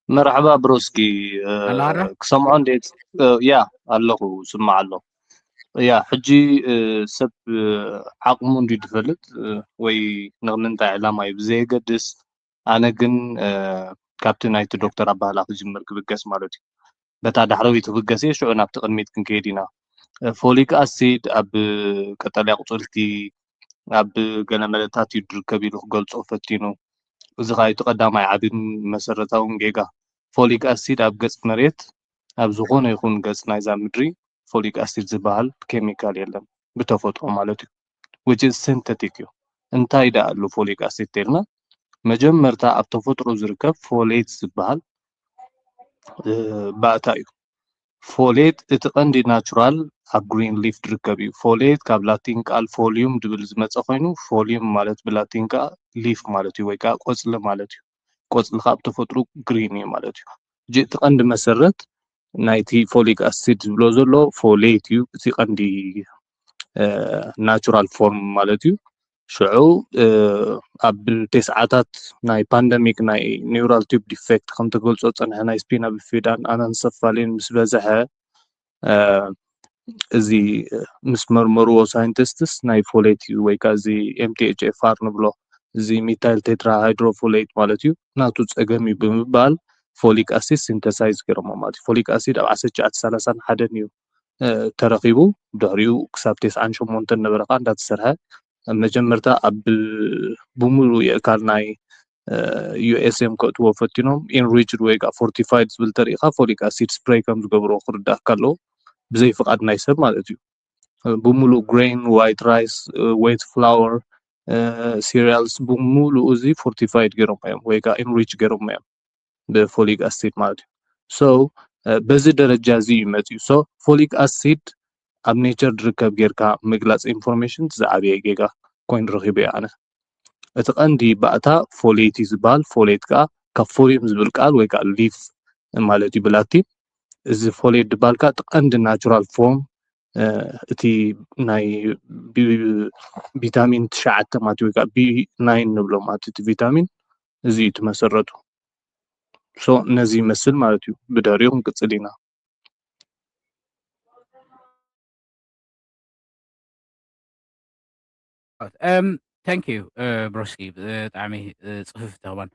مرحبا بروسكي الله عرّا؟ كسمعون ديت يا ኣለኹ ስማዕ ኣሎ ያ ሕጂ ሰብ ዓቕሙ እንድዩ ድፈልጥ ወይ ንምንታይ ዕላማ እዩ ብዘየገድስ ኣነ ግን ካብቲ ናይቲ ዶክተር ኣባህላ ክጅምር ክብገስ ማለት እዩ በታ ዳሕረዊት ክብገስ እየ ሽዑ ናብቲ ቅድሚት ክንከይድ ኢና ፎሊክ ኣሲድ ኣብ ቀጠልያ ቁፅልቲ ኣብ ገለ መለታት እዩ ድርከብ ኢሉ ክገልፆ ፈቲኑ እዚ ከዓ እቲ ቀዳማይ ዓብን መሰረታውን ጌጋ ፎሊክ ኣሲድ ኣብ ገጽ መሬት ኣብ ዝኾነ ይኹን ገጽ ናይዛ ምድሪ ፎሊክ ኣሲድ ዝበሃል ኬሚካል የለን ብተፈጥሮ ማለት እዩ which is synthetic እዩ እንታይ ዳ ኣሎ ፎሊክ ኣሲድ ተልና መጀመርታ ኣብ ተፈጥሮ ዝርከብ ፎሌት ዝበሃል ባእታ እዩ ፎሌት እቲ ቀንዲ ናቹራል ኣብ ግሪን ሊፍ ዝርከብ እዩ ፎሌት ካብ ላቲን ቃል ፎሊዩም ድብል ዝመፀ ኮይኑ ፎሊዩም ማለት ብላቲን ከዓ ሊፍ ማለት እዩ ወይ ከዓ ቆፅሊ ማለት እዩ ቆፅሊ ከዓ ብተፈጥሮ ግሪን እዩ ማለት እዩ እጂ እቲ ቀንዲ መሰረት ናይቲ ፎሊክ ኣሲድ ዝብሎ ዘሎ ፎሌት እዩ እቲ ቀንዲ ናቹራል ፎርም ማለት እዩ ሽዑ ኣብ ቴስዓታት ናይ ፓንደሚክ ናይ ኒውራል ቲዩብ ዲፌክት ከም ተገልፆ ፀንሐ ናይ ስፒና ቢፊዳን ኣናንሰፋሊን ምስ በዝሐ እዚ ምስ መርመርዎ ሳይንቲስትስ ናይ ፎሌት እዩ ወይ ከዓ እዚ ኤምቲኤችኤፍኣር ንብሎ እዚ ሚታይል ቴትራ ሃይድሮፎሌት ማለት እዩ ናቱ ፀገም እዩ ብምባል ፎሊክ ኣሲድ ሲንተሳይዝ ገይሮሞ ማለት እዩ ፎሊክ ኣሲድ ኣብ 1931 እዩ ተረኺቡ ድሕሪኡ ክሳብ 98 ነበረ ከዓ እንዳተሰርሐ መጀመርታ ኣብ ብሙሉእ የእካል ናይ ዩኤስኤም ከእትዎ ፈቲኖም ኢንሪችድ ወይ ከዓ ፎርቲፋይድ ዝብል ተሪኢካ ፎሊክ ኣሲድ ስፕሬይ ከም ዝገብሮ ክርዳእ ከለዎ ብዘይ ፍቃድ ናይ ሰብ ማለት እዩ ብሙሉእ ግሬን ዋይት ራይስ ዌት ፍላወር ሲሪያልስ ብሙሉእ እዚ ፎርቲፋይድ ገይሮም እዮም ወይ ከዓ ኢንሪች ገይሮም እዮም ብፎሊክ ኣሲድ ማለት እዩ ሶ በዚ ደረጃ እዚ እዩ መፅኡ ሶ ፎሊክ ኣሲድ ኣብ ኔቸር ዝርከብ ጌርካ ምግላፅ ኢንፎርሜሽን ዝዓበየ ጌጋ ኮይኑ ረኺበ እየ ኣነ እቲ ቀንዲ ባእታ ፎሌት እዩ ዝበሃል ፎሌት ከዓ ካብ ፎሊዩም ዝብል ቃል ወይ ከዓ ሊፍ ማለት እዩ ብላቲን እዚ ፎሌት ድበሃል ከዓ እቲ ቀንዲ ናቹራል ፎርም እቲ ናይ ቪታሚን 9 ማለት ወይ ከዓ ቢ9 ንብሎ ማለት እቲ ቪታሚን እዚ እዩ እቲ መሰረቱ ሶ ነዚ ይመስል ማለት እዩ ብድሕሪኡ ክንቅፅል ኢና thank you ብሮስኪ ብጣዕሚ ፅፉፍ ተኸባን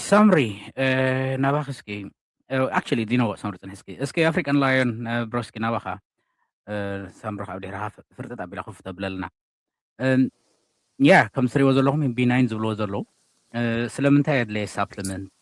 ሳምሪ ናባኸ እስኪ actually do you know what ሳምሪ ፅንሕ እስኪ ኣፍሪካን ላዮን ብሮስኪ ናባኻ ሳምሪ ካብ ድሕሪኻ ፍርጥጥ ኣቢላ ክፍ ተብለልና ያ ከም ትሪእዎ ዘለኹም ቢ9 ዝብልዎ ዘለዉ ስለምንታይ ኣድለየ ሳፕሊመንት